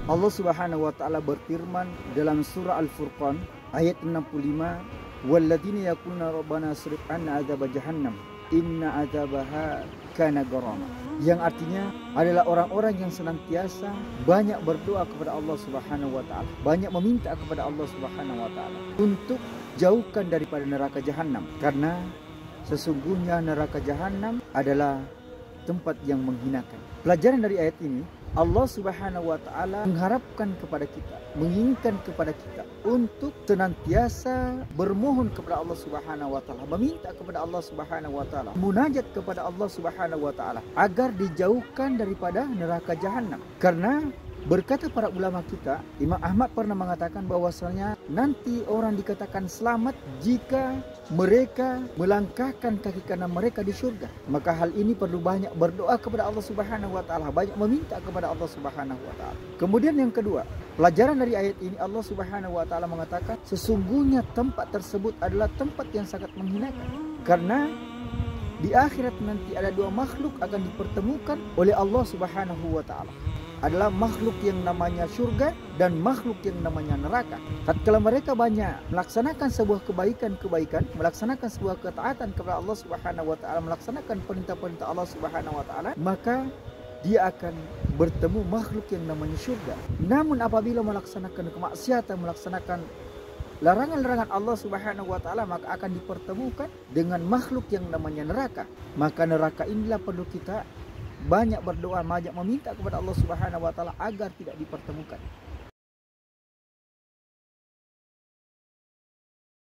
Allah Subhanahu wa taala berfirman dalam surah Al-Furqan ayat 65, "Walladzina yaquluna rabbana srif 'anna 'adzab jahannam inna 'adzabaha kana gharama." Yang artinya adalah orang-orang yang senantiasa banyak berdoa kepada Allah Subhanahu wa taala, banyak meminta kepada Allah Subhanahu wa taala untuk jauhkan daripada neraka jahanam, karena sesungguhnya neraka jahanam adalah tempat yang menghinakan. Pelajaran dari ayat ini, Allah Subhanahu wa taala mengharapkan kepada kita, menginginkan kepada kita untuk senantiasa bermohon kepada Allah Subhanahu wa taala, meminta kepada Allah Subhanahu wa taala, munajat kepada Allah Subhanahu wa taala agar dijauhkan daripada neraka jahanam. Karena berkata para ulama kita, Imam Ahmad pernah mengatakan bahwasanya nanti orang dikatakan selamat jika mereka melangkahkan kaki kanan mereka di surga. Maka hal ini perlu banyak berdoa kepada Allah Subhanahu wa taala, banyak meminta kepada Allah Subhanahu wa taala. Kemudian yang kedua, pelajaran dari ayat ini, Allah Subhanahu wa taala mengatakan sesungguhnya tempat tersebut adalah tempat yang sangat menghinakan. Karena di akhirat nanti ada dua makhluk akan dipertemukan oleh Allah Subhanahu wa taala. Adalah makhluk yang namanya surga dan makhluk yang namanya neraka. Tatkala mereka banyak melaksanakan sebuah kebaikan-kebaikan, melaksanakan sebuah ketaatan kepada Allah Subhanahu wa taala, melaksanakan perintah-perintah Allah Subhanahu wa taala, maka dia akan bertemu makhluk yang namanya surga. Namun apabila melaksanakan kemaksiatan, melaksanakan larangan-larangan Allah Subhanahu wa taala, maka akan dipertemukan dengan makhluk yang namanya neraka. Maka neraka inilah perlu kita banyak berdoa, banyak meminta kepada Allah Subhanahu wa taala agar tidak dipertemukan.